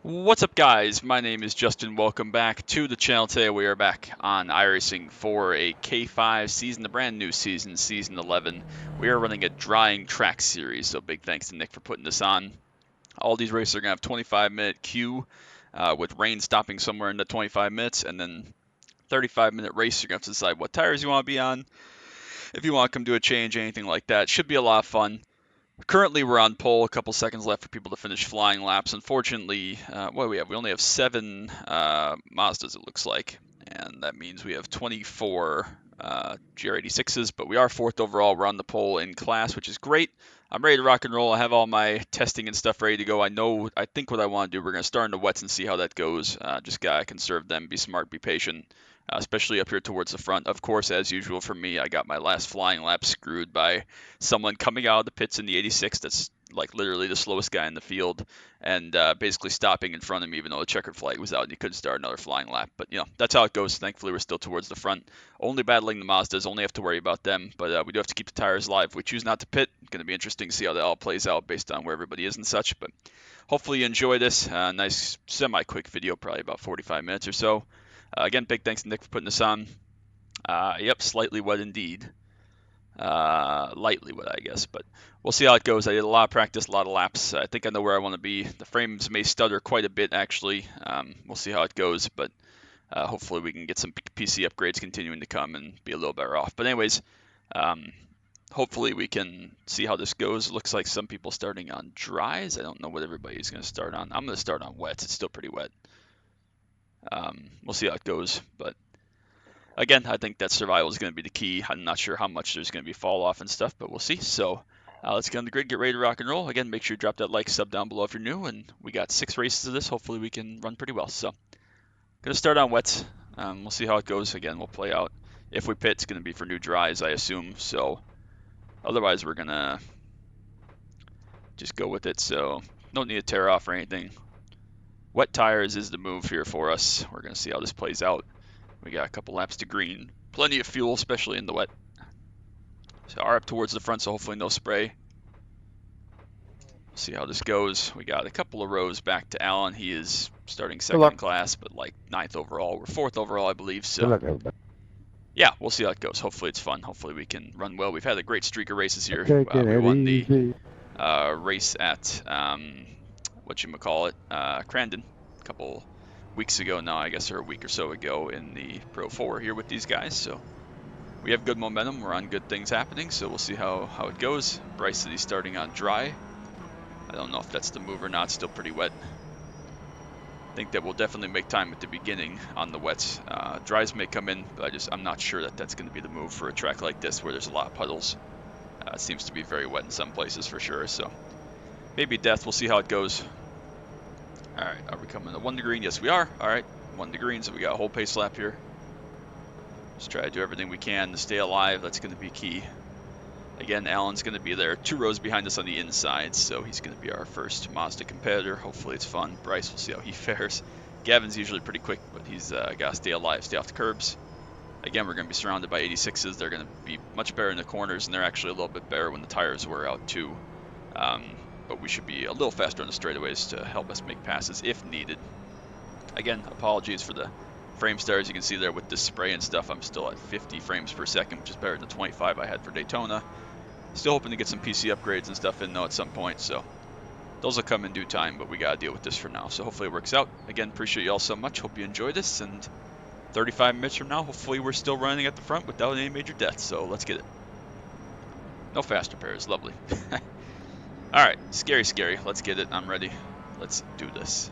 What's up, guys? My name is Justin. Welcome back to the channel. Today we are back on iRacing for a K5 season, the brand new season, season 11. We are running a drying track series, so big thanks to Nick for putting this on. All these races are going to have 25-minute queue with rain stopping somewhere in the 25 minutes, and then 35-minute race. You're going to have to decide what tires you want to be on, if you want to come do a change, anything like that. Should be a lot of fun. Currently, we're on pole. A couple seconds left for people to finish flying laps. Unfortunately, what do we have? We only have 7 Mazdas, it looks like. And that means we have 24 GR86s, but we are 4th overall. We're on the pole in class, which is great. I'm ready to rock and roll. I have all my testing and stuff ready to go. I think what I want to do, we're going to start in the wets and see how that goes. Just gotta conserve them, be smart, be patient. Especially up here towards the front. Of course, as usual for me, I got my last flying lap screwed by someone coming out of the pits in the 86 that's like literally the slowest guy in the field and basically stopping in front of me even though the checkered flag was out and he couldn't start another flying lap. But, that's how it goes. Thankfully, we're still towards the front. Only battling the Mazdas. Only have to worry about them. But we do have to keep the tires alive. If we choose not to pit, it's going to be interesting to see how that all plays out based on where everybody is and such. But hopefully you enjoy this. Nice semi-quick video, probably about 45 minutes or so. Again, big thanks to Nick for putting this on. Yep, slightly wet indeed. Lightly wet, I guess, but we'll see how it goes. I did a lot of practice, a lot of laps. I think I know where I want to be. The frames may stutter quite a bit, actually. We'll see how it goes, but hopefully we can get some PC upgrades continuing to come and be a little better off. But anyways, hopefully we can see how this goes. Looks like some people starting on dries. I don't know what everybody's going to start on. I'm going to start on wets. It's still pretty wet. We'll see how it goes, but again, I think that survival is going to be the key. I'm not sure how much there's going to be fall off and stuff, but we'll see. So let's get on the grid, get ready to rock and roll. Again, make sure you drop that like, sub down below if you're new, and we got 6 races of this. Hopefully we can run pretty well. So going to start on wets. We'll see how it goes. Again, we'll play out. If we pit, it's going to be for new dries, I assume. So otherwise, we're going to just go with it. So no need to tear off or anything. Wet tires is the move here for us. We're going to see how this plays out. We got a couple laps to green. Plenty of fuel, especially in the wet. So are up towards the front, so hopefully no spray. See how this goes. We got a couple of rows back to Alan. He is starting second in class, but like 9th overall. We're 4th overall, I believe. So yeah, we'll see how it goes. Hopefully it's fun. Hopefully we can run well. We've had a great streak of races here. We won the race at Crandon a couple weeks ago now, I guess, or a week or so ago in the Pro 4 here with these guys. So we have good momentum. We're on good things happening, so we'll see how it goes. Bryce said he's starting on dry. I don't know if that's the move or not. Still pretty wet. I think that we'll definitely make time at the beginning on the wets. Dries may come in, but I'm not sure that that's going to be the move for a track like this where there's a lot of puddles. It seems to be very wet in some places for sure, so maybe death. We'll see how it goes. All right, are we coming to 1 to green? Yes, we are. All right, 1 to green, so we got a whole pace lap here. Just try to do everything we can to stay alive. That's going to be key. Again, Alan's going to be there 2 rows behind us on the inside, so he's going to be our first Mazda competitor. Hopefully it's fun. Bryce, we'll see how he fares. Gavin's usually pretty quick, but he's got to stay alive, stay off the curbs. Again, we're going to be surrounded by 86s. They're going to be much better in the corners, and they're actually a little bit better when the tires wear out too. But we should be a little faster on the straightaways to help us make passes if needed. Again, apologies for the frame stars. You can see there with this spray and stuff, I'm still at 50 frames per second, which is better than the 25 I had for Daytona. Still hoping to get some PC upgrades and stuff in though at some point, so those will come in due time, but we gotta deal with this for now. So hopefully it works out. Again, appreciate you all so much. Hope you enjoy this, and 35 minutes from now, hopefully we're still running at the front without any major deaths, so let's get it. No fast repairs, lovely. Alright, scary. Let's get it. I'm ready. Let's do this.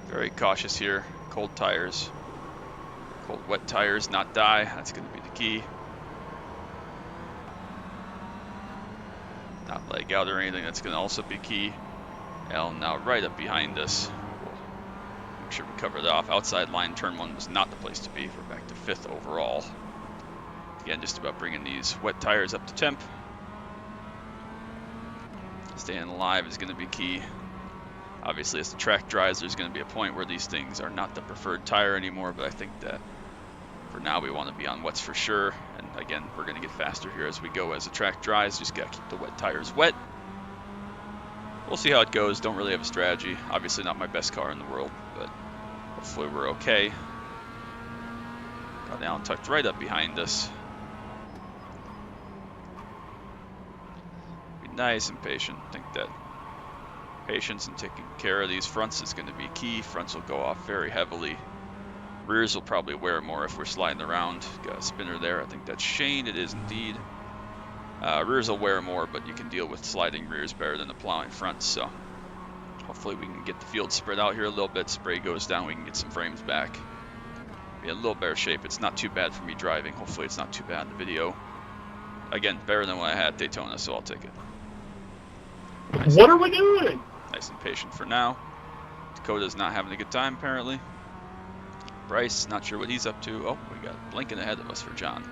Very cautious here. Cold tires. Cold, wet tires, not die. That's going to be the key. Not leg out or anything. That's going to also be key. Alan now right up behind us. We'll make sure we cover that off. Outside line, turn 1 was not the place to be. We're back to 5th overall. Again, just about bringing these wet tires up to temp. Staying alive is going to be key. Obviously, as the track dries, there's going to be a point where these things are not the preferred tire anymore, but I think that for now we want to be on wets for sure. And again, we're going to get faster here as we go as the track dries. Just got to keep the wet tires wet. We'll see how it goes. Don't really have a strategy. Obviously not my best car in the world, but hopefully we're okay. Got Alan tucked right up behind us. Be nice and patient. I think that patience and taking care of these fronts is going to be key. Fronts will go off very heavily. Rears will probably wear more if we're sliding around. Got a spinner there. I think that's Shane. It is indeed. Rears will wear more, but you can deal with sliding rears better than the plowing fronts. So hopefully we can get the field spread out here a little bit. Spray goes down. We can get some frames back. Be in a little better shape. It's not too bad for me driving. Hopefully it's not too bad in the video. Again, better than what I had at Daytona, so I'll take it. Nice. What are we doing? Nice and patient for now. Dakota's not having a good time, apparently. Bryce, not sure what he's up to. Oh, we got blinking ahead of us for John.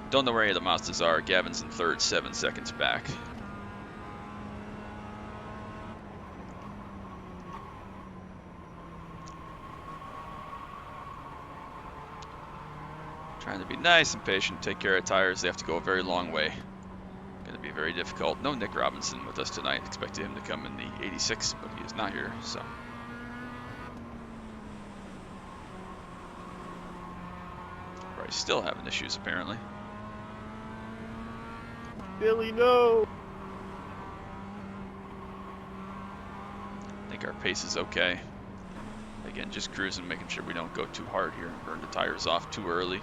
Don't know where any of the Mazdas are. Gavin's in 3rd, 7 seconds back. Trying to be nice and patient, take care of tires. They have to go a very long way. Going to be very difficult. No Nick Robinson with us tonight. Expected him to come in the 86, but he is not here, so. Bryce still having issues, apparently. Billy, no. I think our pace is okay. Again, just cruising, making sure we don't go too hard here and burn the tires off too early.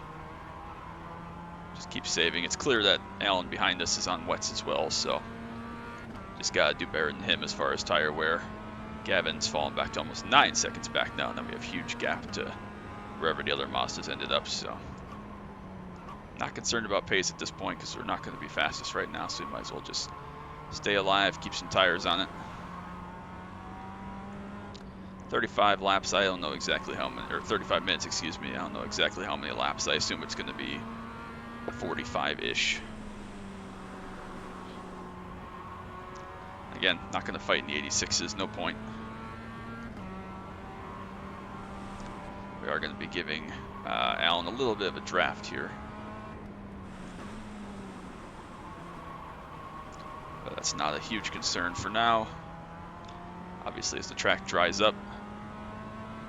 Just keep saving. It's clear that Alan behind us is on wets as well, so just gotta do better than him as far as tire wear. Gavin's fallen back to almost 9 seconds back now, and then we have a huge gap to wherever the other Mazdas ended up, so. Not concerned about pace at this point because we're not going to be fastest right now, so we might as well just stay alive, keep some tires on it. 35 laps, I don't know exactly how many, or 35 minutes, excuse me, I don't know exactly how many laps. I assume it's going to be 45-ish. Again, not going to fight in the 86s, no point. We are going to be giving Alan a little bit of a draft here. But that's not a huge concern for now. Obviously, as the track dries up,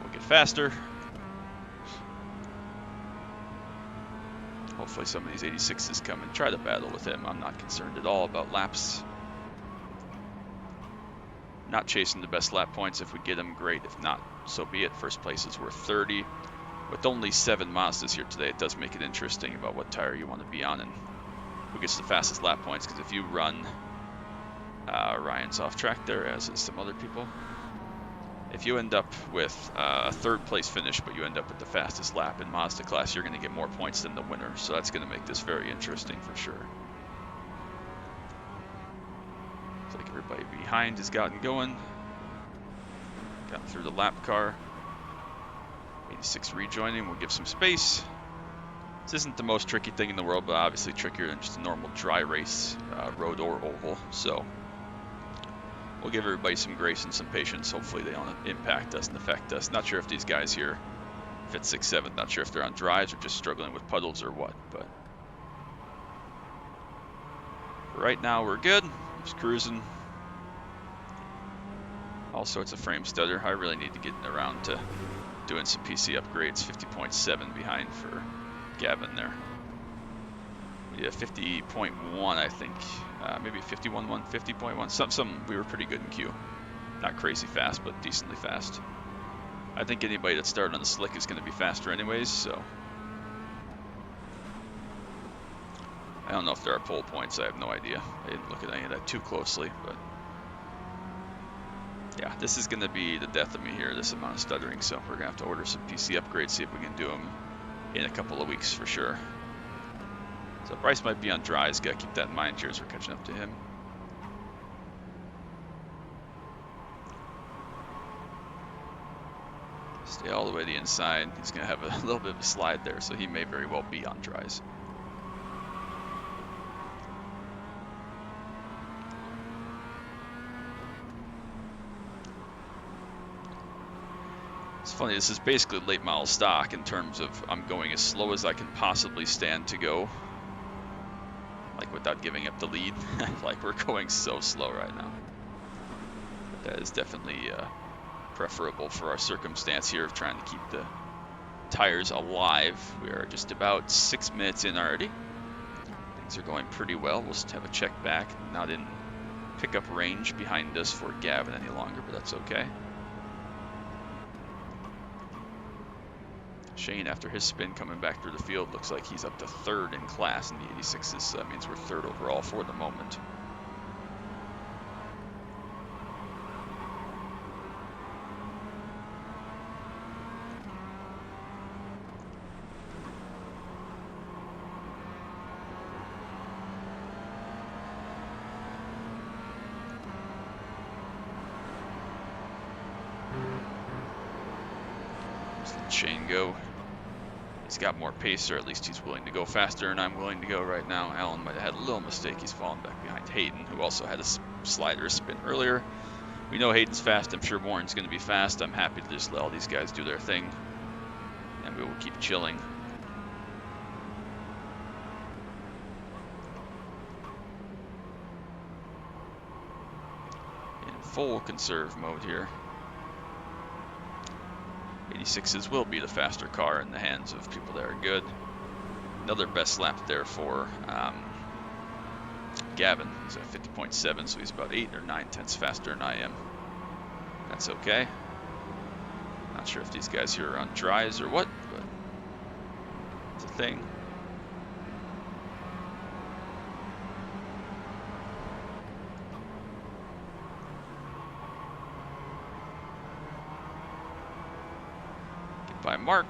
we'll get faster. Hopefully some of these 86s come and try to battle with him. I'm not concerned at all about laps. Not chasing the best lap points. If we get them, great. If not, so be it. First place is worth 30. With only 7 Mazdas here today, it does make it interesting about what tire you want to be on and who gets the fastest lap points. Because if you run... Ryan's off track there, as is some other people. If you end up with a 3rd place finish, but you end up with the fastest lap in Mazda class, you're going to get more points than the winner. So that's going to make this very interesting for sure. Looks like everybody behind has gotten going. Gotten through the lap car. 86 rejoining, we'll give some space. This isn't the most tricky thing in the world, but obviously trickier than just a normal dry race, road or oval. So we'll give everybody some grace and some patience. Hopefully they don't impact us and affect us. Not sure if these guys here fit 6-7. Not sure if they're on drives or just struggling with puddles or what. But right now we're good. Just cruising. All sorts of frame stutter. I really need to get around to doing some PC upgrades. 50.7 behind for Gavin there. Yeah, 50.1 I think. Maybe 51.1, 50.1. Some we were pretty good in Q. Not crazy fast, but decently fast. I think anybody that started on the slick is going to be faster anyways, so. I don't know if there are pole points. I have no idea. I didn't look at any of that too closely, but. Yeah, this is going to be the death of me here, this amount of stuttering, so we're going to have to order some PC upgrades, see if we can do them in a couple of weeks for sure. So Bryce might be on dries, got to keep that in mind here as we're catching up to him. Stay all the way to the inside. He's going to have a little bit of a slide there, so he may very well be on dries. It's funny, this is basically late model stock in terms of I'm going as slow as I can possibly stand to go, like without giving up the lead. Like we're going so slow right now. But that is definitely preferable for our circumstance here of trying to keep the tires alive. We are just about 6 minutes in already. Things are going pretty well. We'll just have a check back. Not in pickup range behind us for Gavin any longer, but that's okay. Shane, after his spin coming back through the field, looks like he's up to 3rd in class in the 86s, so that means we're 3rd overall for the moment. Just let Shane go. He's got more pace, or at least he's willing to go faster, and I'm willing to go right now. Alan might have had a little mistake. He's fallen back behind Hayden, who also had a slider spin earlier. We know Hayden's fast. I'm sure Warren's going to be fast. I'm happy to just let all these guys do their thing, and we will keep chilling. In full conserve mode here. 86s will be the faster car in the hands of people that are good. Another best lap there for Gavin. He's at 50.7, so he's about 8 or 9 tenths faster than I am. That's okay. Not sure if these guys here are on dries or what, but it's a thing. By Mark.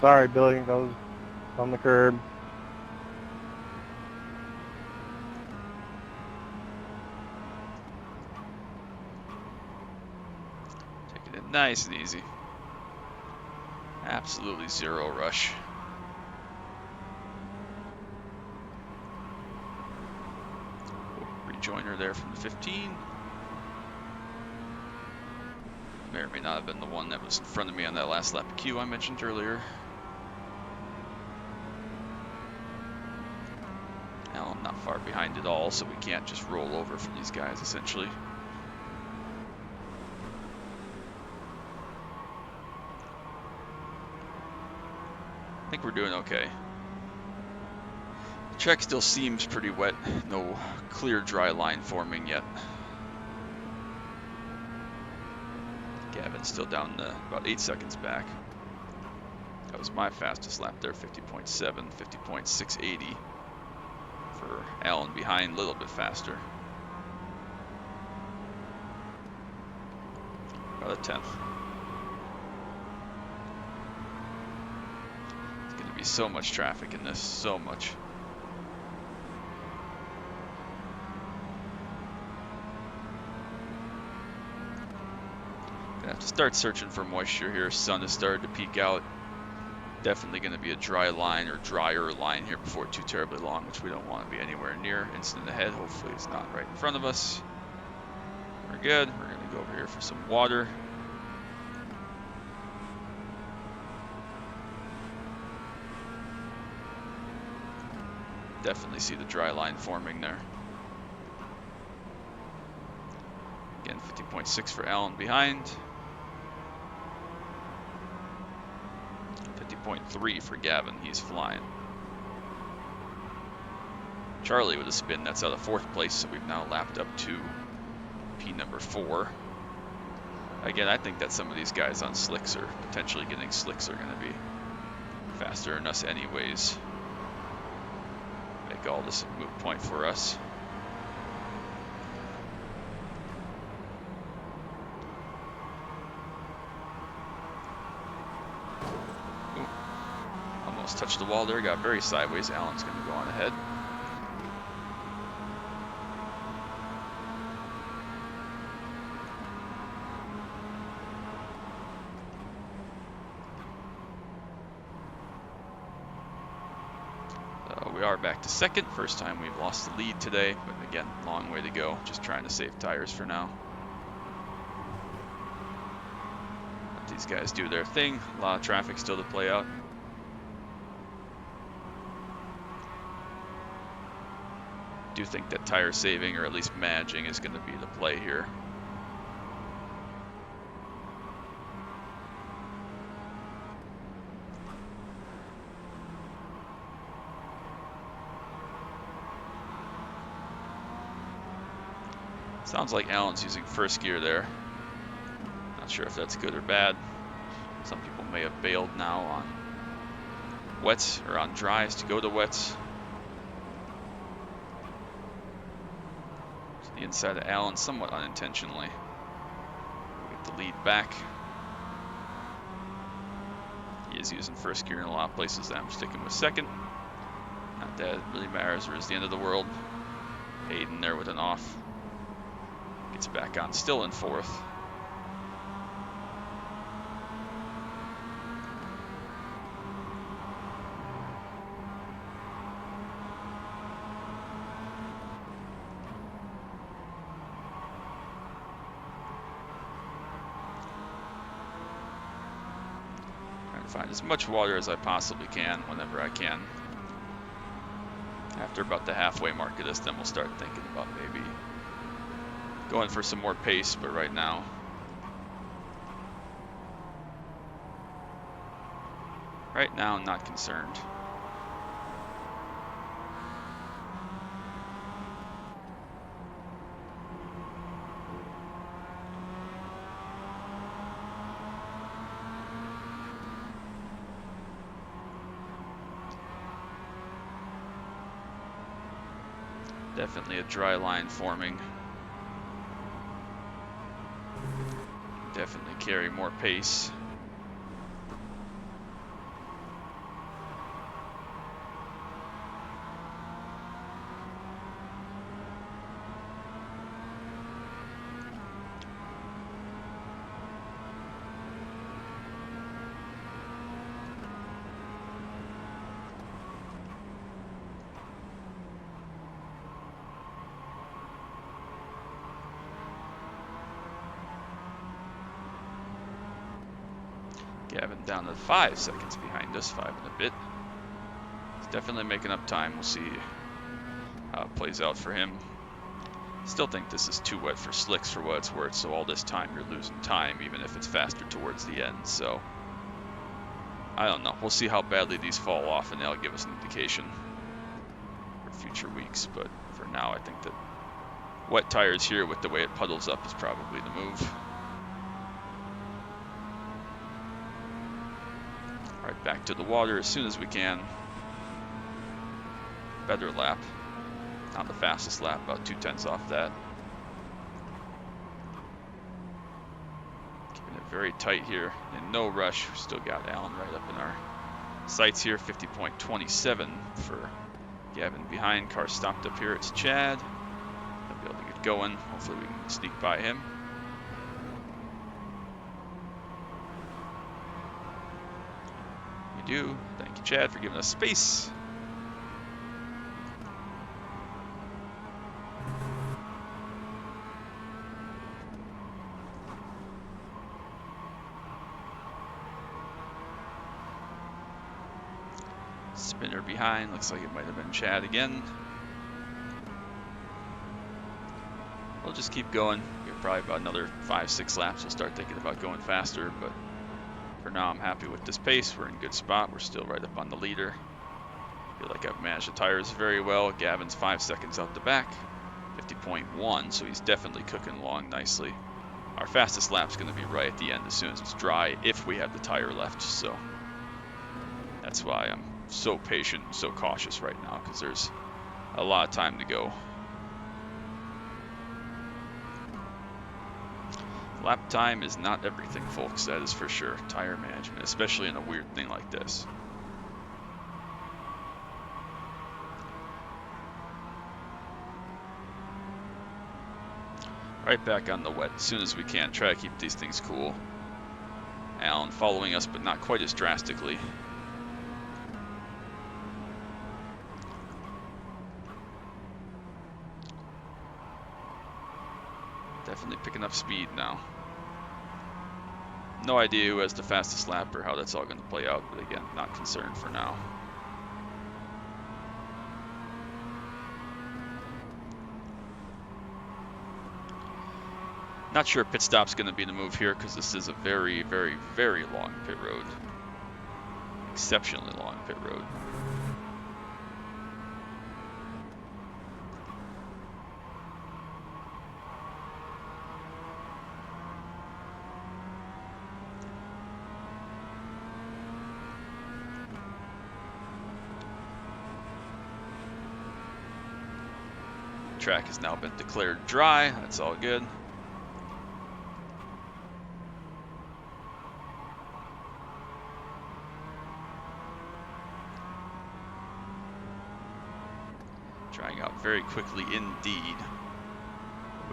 Sorry, Billy, that was on the curb. Taking it nice and easy. Absolutely zero rush. Rejoiner there from the 15. May or may not have been the one that was in front of me on that last lap of Q I mentioned earlier. Now I'm not far behind at all, so we can't just roll over from these guys, essentially. I think we're doing okay. The track still seems pretty wet. No clear dry line forming yet. Gavin's still down about 8 seconds back. That was my fastest lap there, 50.7, 50.680 for Alan behind, a little bit faster. About a tenth. There's going to be so much traffic in this, so much. Gonna have to start searching for moisture here. Sun has started to peek out. Definitely going to be a dry line or drier line here before too terribly long, which we don't want to be anywhere near. Instant ahead. Hopefully it's not right in front of us. We're good. We're going to go over here for some water. Definitely see the dry line forming there. Again, 50.6 for Alan behind. 50.3 for Gavin, he's flying. Charlie with a spin, that's out of 4th place, so we've now lapped up to P number 4. Again, I think that some of these guys on slicks or potentially getting slicks are going to be faster than us anyways. Make all this a moot point for us. Touched the wall there, got very sideways. Alan's going to go on ahead. we are back to second. First time we've lost the lead today, but again, long way to go. Just trying to save tires for now. Let these guys do their thing. A lot of traffic still to play out. Do think that tire saving, or at least managing, is going to be the play here. Sounds like Alan's using first gear there. Not sure if that's good or bad. Some people may have bailed now on wets or on dries to go to wets. So the inside of Alan somewhat unintentionally. Get the lead back. He is using first gear in a lot of places. I'm sticking with second. Not that it really matters, or is the end of the world. Hayden there with an off. Gets back on, still in fourth. Trying to find as much water as I possibly can whenever I can. After about the halfway mark of this, then we'll start thinking about maybe going for some more pace, but right now, I'm not concerned. Definitely a dry line forming. Definitely carry more pace. Gavin down to 5 seconds behind us, 5 and a bit. He's definitely making up time. We'll see how it plays out for him. Still think this is too wet for slicks for what it's worth, so all this time you're losing time, even if it's faster towards the end. So, I don't know. We'll see how badly these fall off, and that'll give us an indication for future weeks. But for now, I think that wet tires here with the way it puddles up is probably the move. Right back to the water as soon as we can. Better lap. Not the fastest lap, about 2/10 off that. Keeping it very tight here and no rush. We've still got Alan right up in our sights here. 50.27 for Gavin behind. Car stopped up here. It's Chad. He'll be able to get going. Hopefully we can sneak by him. We do. Thank you, Chad, for giving us space. Spinner behind, looks like it might have been Chad again. We'll just keep going. We've probably about another 5-6 laps. We'll start thinking about going faster, but for now I'm happy with this pace. We're in a good spot. We're still right up on the leader. Feel like I've managed the tires very well. Gavin's 5 seconds out the back, 50.1, so he's definitely cooking along nicely. Our fastest lap's going to be right at the end as soon as it's dry, if we have the tire left, so that's why I'm so patient and so cautious right now, because there's a lot of time to go. Lap time is not everything, folks, that is for sure. Tire management, especially in a weird thing like this. Right back on the wet as soon as we can. Try to keep these things cool. Alan following us, but not quite as drastically. Definitely picking up speed now. No idea who has the fastest lap or how that's all going to play out, but again, not concerned for now. Not sure pit stop's going to be the move here because this is a very, very, very long pit road. Exceptionally long pit road. Track has now been declared dry. That's all good. Drying out very quickly indeed.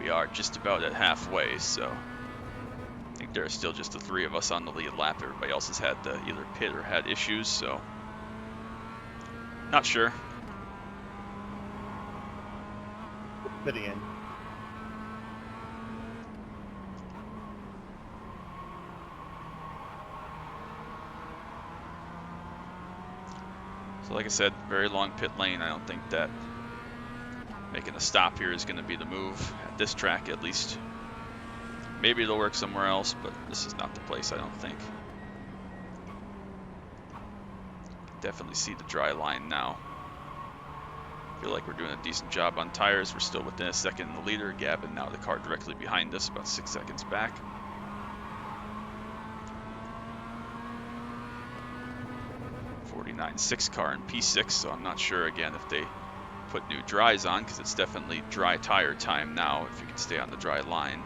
We are just about at halfway, so I think there are still just the three of us on the lead lap. Everybody else has had to either pit or had issues, so not sure. Pitting in. So like I said, very long pit lane. I don't think that making a stop here is going to be the move at this track, at least. Maybe it'll work somewhere else, but this is not the place, I don't think. Definitely see the dry line now. Feel like we're doing a decent job on tires. We're still within a second in the leader. Gavin now the car directly behind us, about 6 seconds back. .49.6 car in P6, so I'm not sure again if they put new dries on, because it's definitely dry tire time now if you can stay on the dry line.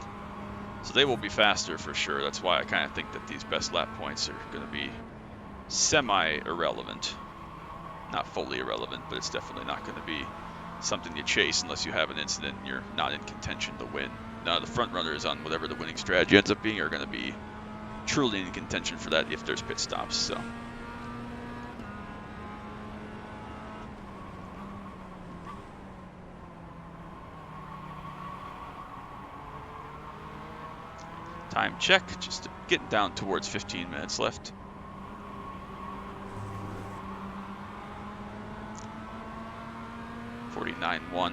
So they will be faster for sure. That's why I kind of think that these best lap points are going to be semi-irrelevant. Not fully irrelevant, but it's definitely not going to be something you chase unless you have an incident and you're not in contention to win. Now the front runners on whatever the winning strategy ends up being are going to be truly in contention for that if there's pit stops. So time check, just getting down towards 15 minutes left. .49.1.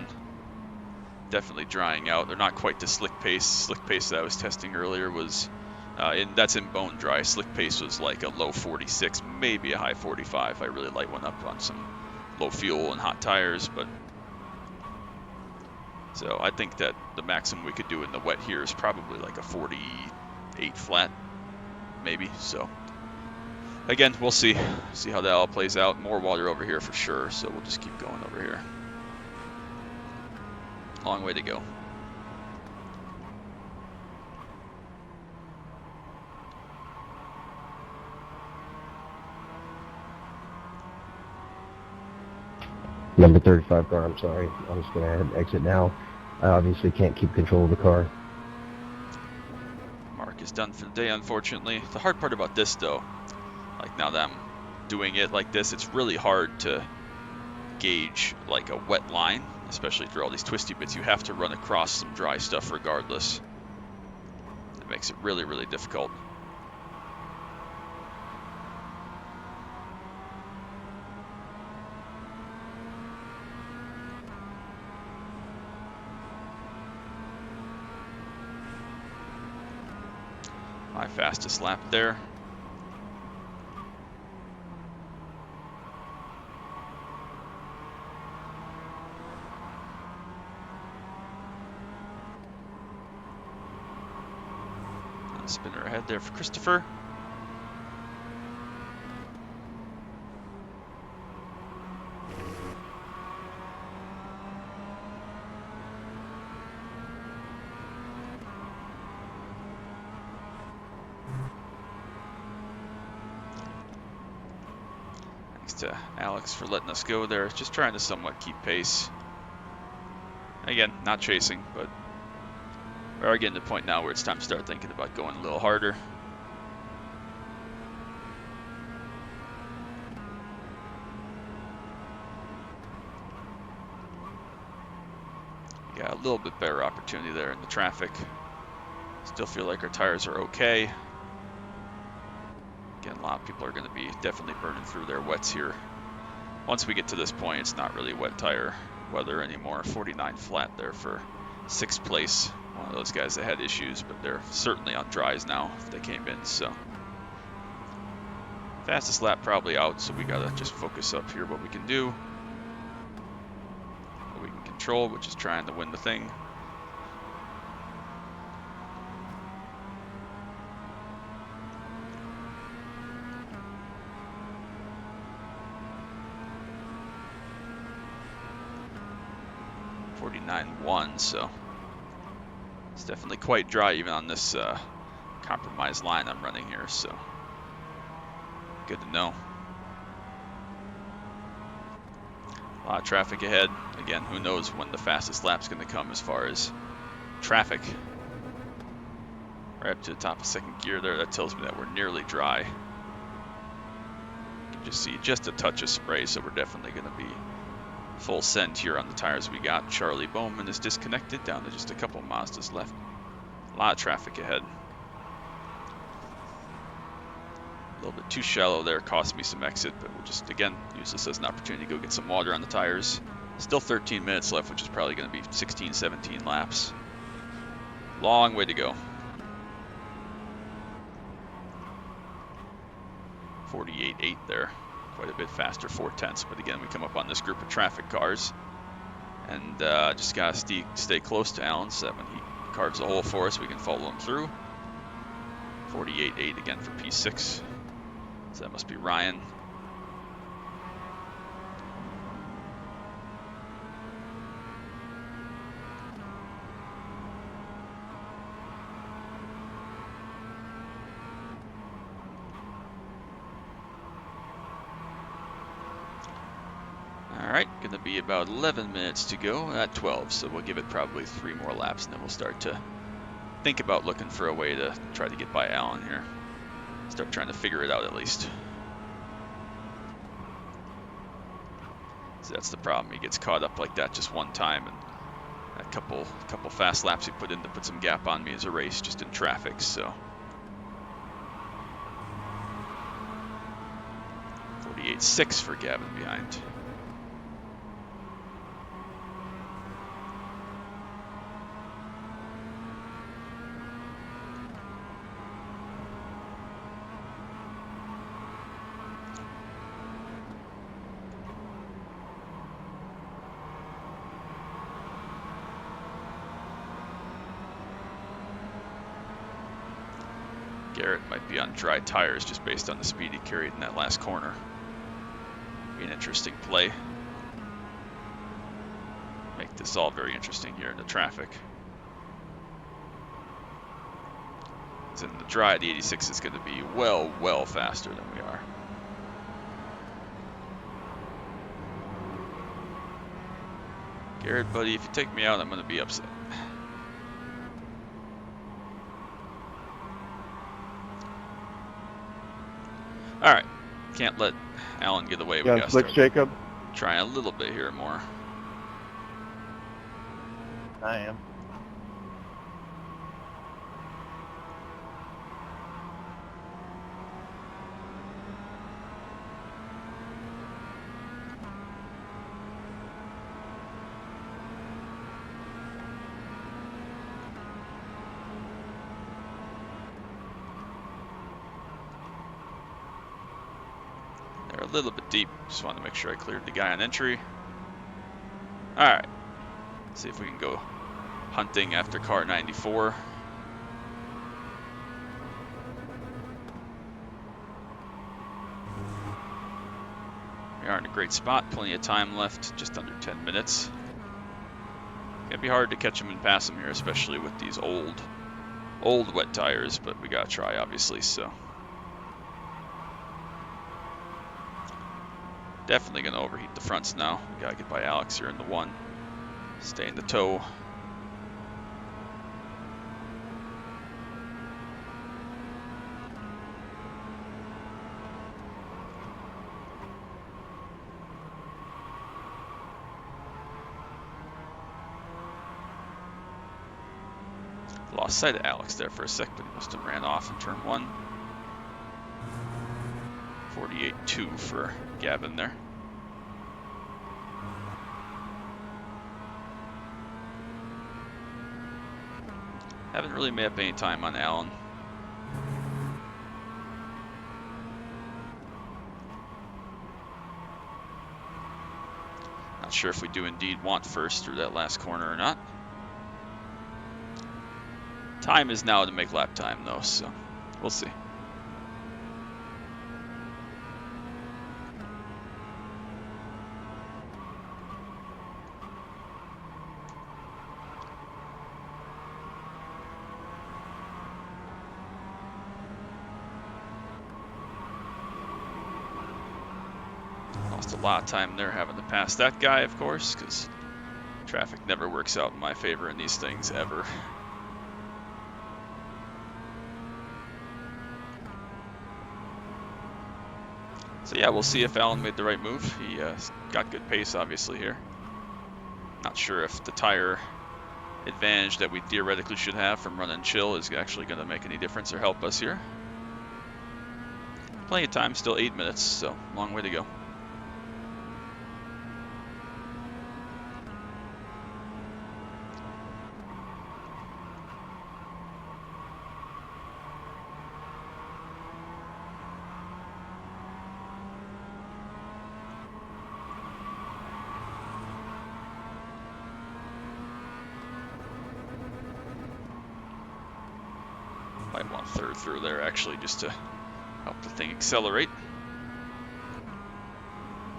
Definitely drying out. They're not quite the slick pace. Slick pace that I was testing earlier was, that's in bone dry. Slick pace was like a low 46, maybe a high 45. I really light one up on some low fuel and hot tires, but so I think that the maximum we could do in the wet here is probably like a 48 flat, maybe. So again, we'll see how that all plays out. More water over here for sure, so we'll just keep going over here. Long way to go. Number 35 car, I'm sorry. I'm just going to exit now. I obviously can't keep control of the car. Mark is done for the day, unfortunately. The hard part about this, though, like now that I'm doing it like this, it's really hard to gauge like a wet line, especially through all these twisty bits. You have to run across some dry stuff regardless. It makes it really, really difficult. My fastest lap there. Spinner ahead there for Christopher. Thanks to Alex for letting us go there. Just trying to somewhat keep pace. Again, not chasing, but we are getting to the point now where it's time to start thinking about going a little harder. Got a little bit better opportunity there in the traffic. Still feel like our tires are okay. Again, a lot of people are going to be definitely burning through their wets here. Once we get to this point, it's not really wet tire weather anymore. 49 flat there for 6th place. One of those guys that had issues, but they're certainly on dries now if they came in. So fastest lap probably out, so we got to just focus up here what we can do. What we can control, which is trying to win the thing. .49.1, so it's definitely quite dry even on this compromised line I'm running here, so good to know. A lot of traffic ahead. Again, who knows when the fastest lap's going to come as far as traffic. Right up to the top of 2nd gear there, that tells me that we're nearly dry. You can just see just a touch of spray, so we're definitely going to be full send here on the tires we got. Charlie Bowman is disconnected, down to just a couple Mazdas left. A lot of traffic ahead. A little bit too shallow there, cost me some exit, but we'll just, again, use this as an opportunity to go get some water on the tires. Still 13 minutes left, which is probably going to be 16, 17 laps. Long way to go. 48.8 there. Quite a bit faster, 4/10, but again, we come up on this group of traffic cars, and just gotta stay close to Alan so that when he carves a hole for us, we can follow him through. 48.8 again for P6, so that must be Ryan. All right, going to be about 11 minutes to go at 12, so we'll give it probably 3 more laps, and then we'll start to think about looking for a way to try to get by Alan here. Start trying to figure it out at least. So that's the problem. He gets caught up like that just one time, and a couple fast laps he put in to put some gap on me as a race just in traffic. So 48.6 for Gavin behind. Garrett might be on dry tires just based on the speed he carried in that last corner. Be an interesting play. Make this all very interesting here in the traffic. So in the dry, the 86 is going to be well faster than we are. Garrett, buddy, if you take me out, I'm going to be upset. All right, can't let Alan get away. We got to start Jacob. trying a little bit here more. I am. They're a little bit deep. Just wanted to make sure I cleared the guy on entry. All right, see if we can go hunting after car 94. We are in a great spot, plenty of time left, just under 10 minutes. It's gonna be hard to catch him and pass him here, especially with these old wet tires, but we gotta try, obviously, so. Definitely gonna overheat the fronts now. We gotta get by Alex here in the 1. Stay in the tow. Lost sight of Alex there for a sec, but he must have ran off in turn 1. 48.2 for Gavin there. Haven't really made up any time on Alan. Not sure if we do indeed want first through that last corner or not. Time is now to make lap time though, so we'll see. Lost a lot of time there having to pass that guy, of course, because traffic never works out in my favor in these things, ever. So yeah, we'll see if Alan made the right move. He got good pace, obviously, here. Not sure if the tire advantage that we theoretically should have from run and chill is actually going to make any difference or help us here. Plenty of time, still 8 minutes, so long way to go. Might want third through there, actually, just to help the thing accelerate.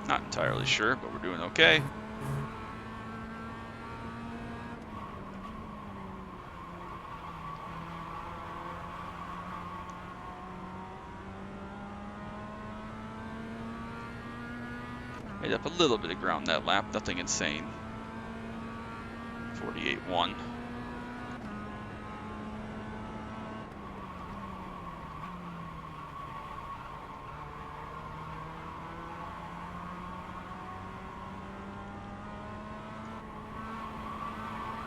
Not entirely sure, but we're doing okay. Made up a little bit of ground that lap, nothing insane. 48.1.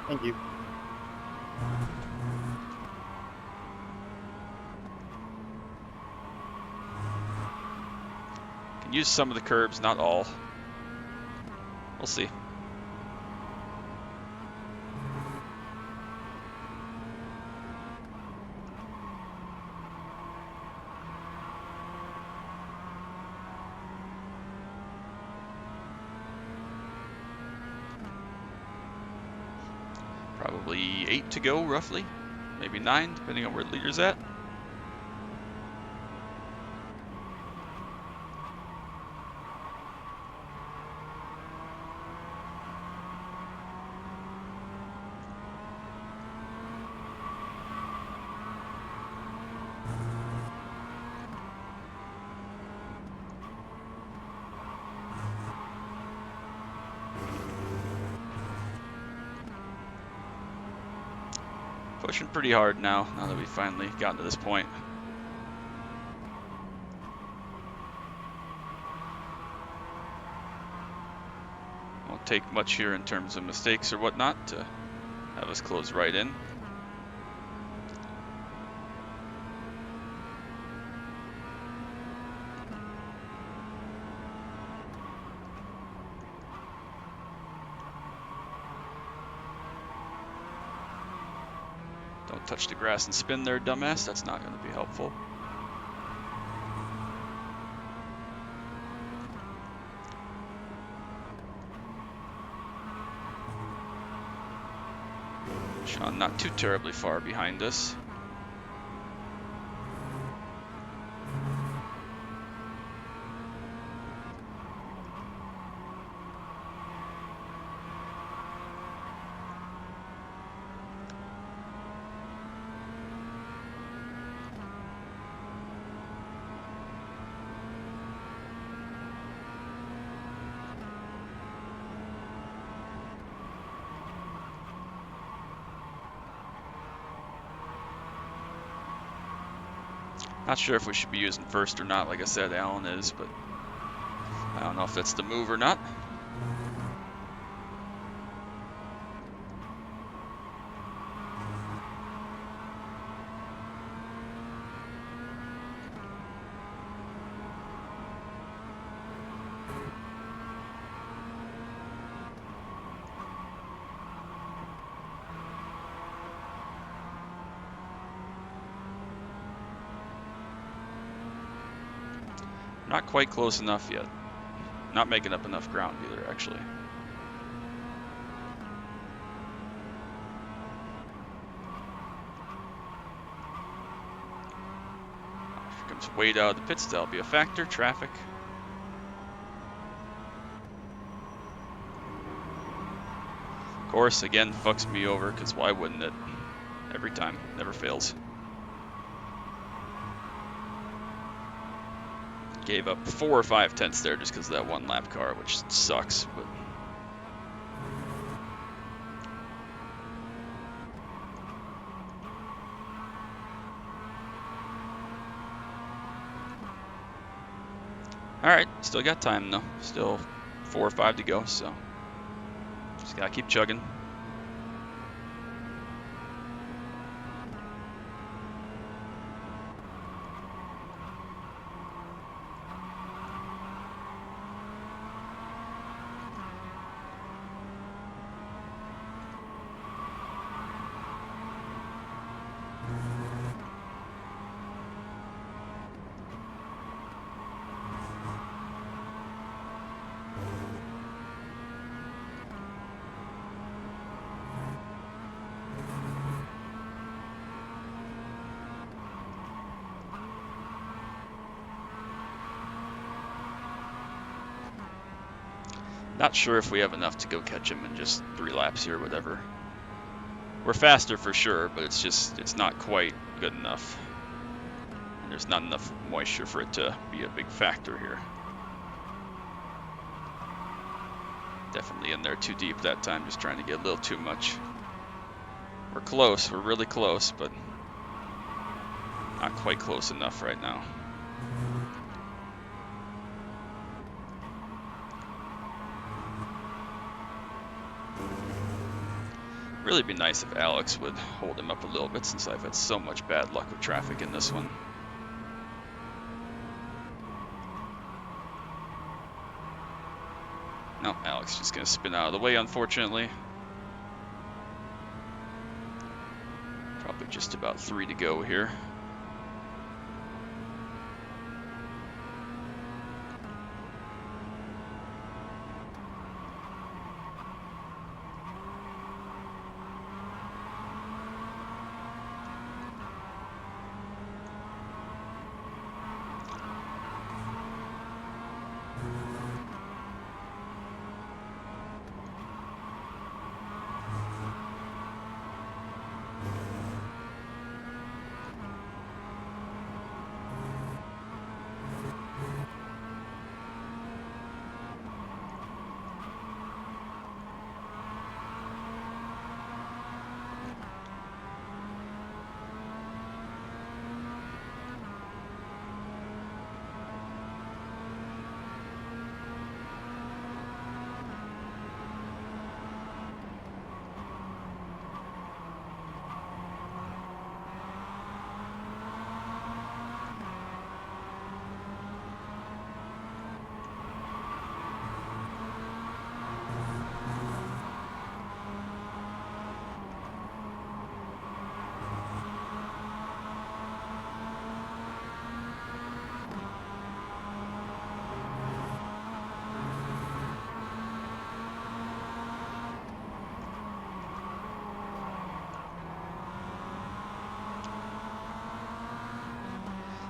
Thank you. Can use some of the curbs, not all. We'll see. Probably 8 to go, roughly. Maybe 9, depending on where the leader's at. Pushing pretty hard now that we've finally gotten to this point. Won't take much here in terms of mistakes or whatnot to have us close right in. Don't touch the grass and spin there, dumbass. That's not going to be helpful. Sean not too terribly far behind us. Not sure if we should be using first or not. Like I said, Alan is, but I don't know if that's the move or not. Not quite close enough yet. Not making up enough ground either, actually. Here comes Wade out of the pits. That'll be a factor. Traffic. Of course, again, fucks me over, because why wouldn't it? Every time. Never fails. Gave up 4 or 5 tenths there just because of that one lap car, which sucks, but... Alright, still got time though. Still 4 or 5 to go, so... Just gotta keep chugging. Not sure if we have enough to go catch him in just 3 laps here or whatever. We're faster for sure, but it's not quite good enough. And there's not enough moisture for it to be a big factor here. Definitely in there too deep that time, just trying to get a little too much. We're close, we're really close, but not quite close enough right now. Really be nice if Alex would hold him up a little bit, since I've had so much bad luck with traffic in this one. No, Alex just gonna spin out of the way, unfortunately. Probably just about 3 to go here.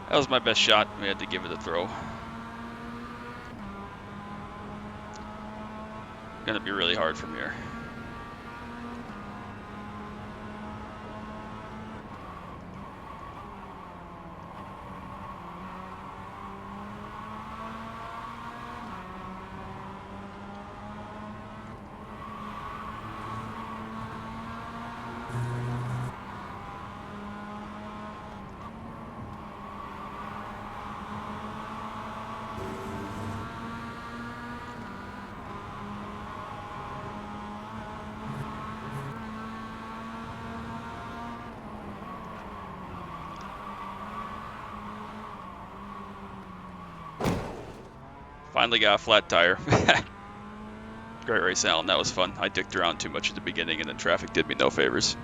That was my best shot. We had to give it a throw. Gonna be really hard from here. Finally got a flat tire. Great race, Alan. That was fun. I dicked around too much at the beginning, and then traffic did me no favors.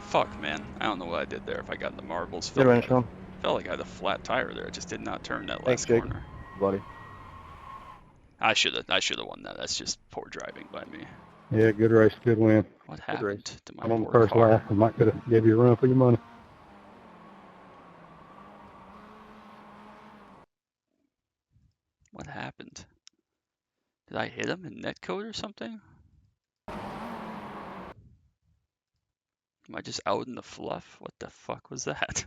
Fuck, man. I don't know what I did there. If I got in the marbles. Good one, Sean. Felt like I had a flat tire there. It just did not turn that Thanks, last Jake. corner. Buddy. I should have won that. That's just poor driving by me. Yeah, good race, good win. What Good race. happened to my I'm on the poor first car? lap. I might could have gave you a run for your money. What happened? Did I hit him in netcode or something? Am I just out in the fluff? What the fuck was that?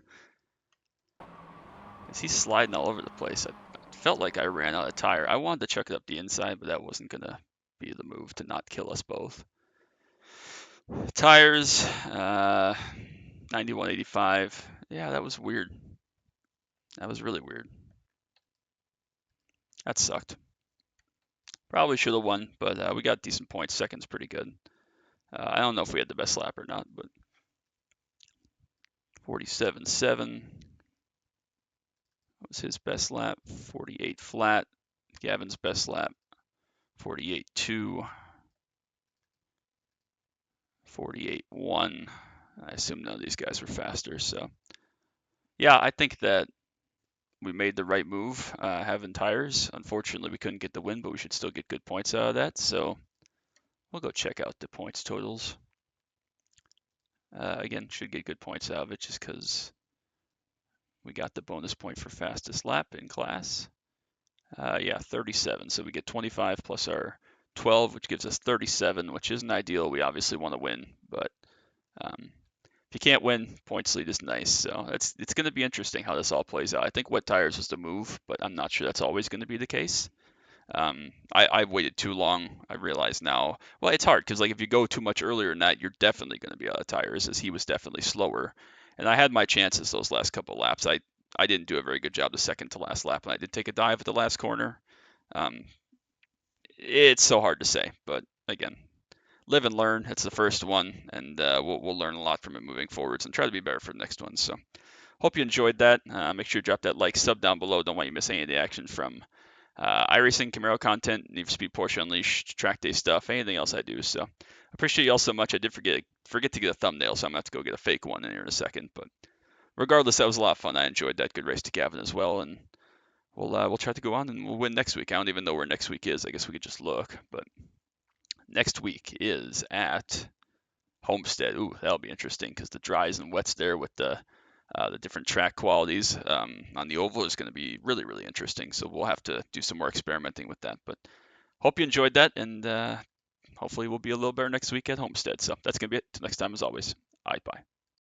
Is he sliding all over the place? I felt like I ran out of tire. I wanted to chuck it up the inside, but that wasn't gonna be the move to not kill us both. Tires, 91.85. Yeah, that was weird. That was really weird. That sucked. Probably should have won, but we got decent points. Second's pretty good. I don't know if we had the best lap or not, but 47.7 was his best lap. 48 flat. Gavin's best lap. 48.2. 48.1. I assume none of these guys were faster. So, yeah, I think that we made the right move having tires. Unfortunately, we couldn't get the win, but we should still get good points out of that. So, we'll go check out the points totals. Again, should get good points out of it just because we got the bonus point for fastest lap in class. Yeah, 37. So we get 25 plus our 12, which gives us 37, which isn't ideal. We obviously want to win, but if you can't win, points lead is nice. So it's going to be interesting how this all plays out. I think wet tires was the move, but I'm not sure that's always going to be the case. I've waited too long. I realize now. Well, it's hard because like if you go too much earlier than that, you're definitely going to be out of tires, as he was definitely slower. And I had my chances those last couple of laps. I didn't do a very good job the second to last lap, and I did take a dive at the last corner. Um, it's so hard to say, but again, live and learn. It's the first one, and we'll learn a lot from it moving forwards and try to be better for the next one. So hope you enjoyed that. Make sure you drop that like, sub down below. Don't want you to miss any of the action from iRacing, Camaro content, Need for Speed, Porsche Unleashed, track day stuff, anything else I do. So appreciate you all so much. I did forget to get a thumbnail, so I'm gonna have to go get a fake one in here in a second. But regardless, that was a lot of fun. I enjoyed that. Good race to Gavin as well, and we'll try to go on and we'll win next week. I don't even know where next week is. I guess we could just look. But next week is at Homestead. Ooh, that'll be interesting because the dries and wets there with the different track qualities on the oval is going to be really, really interesting. So we'll have to do some more experimenting with that. But hope you enjoyed that, and hopefully we'll be a little better next week at Homestead. So that's going to be it. Till next time, as always. All right, bye.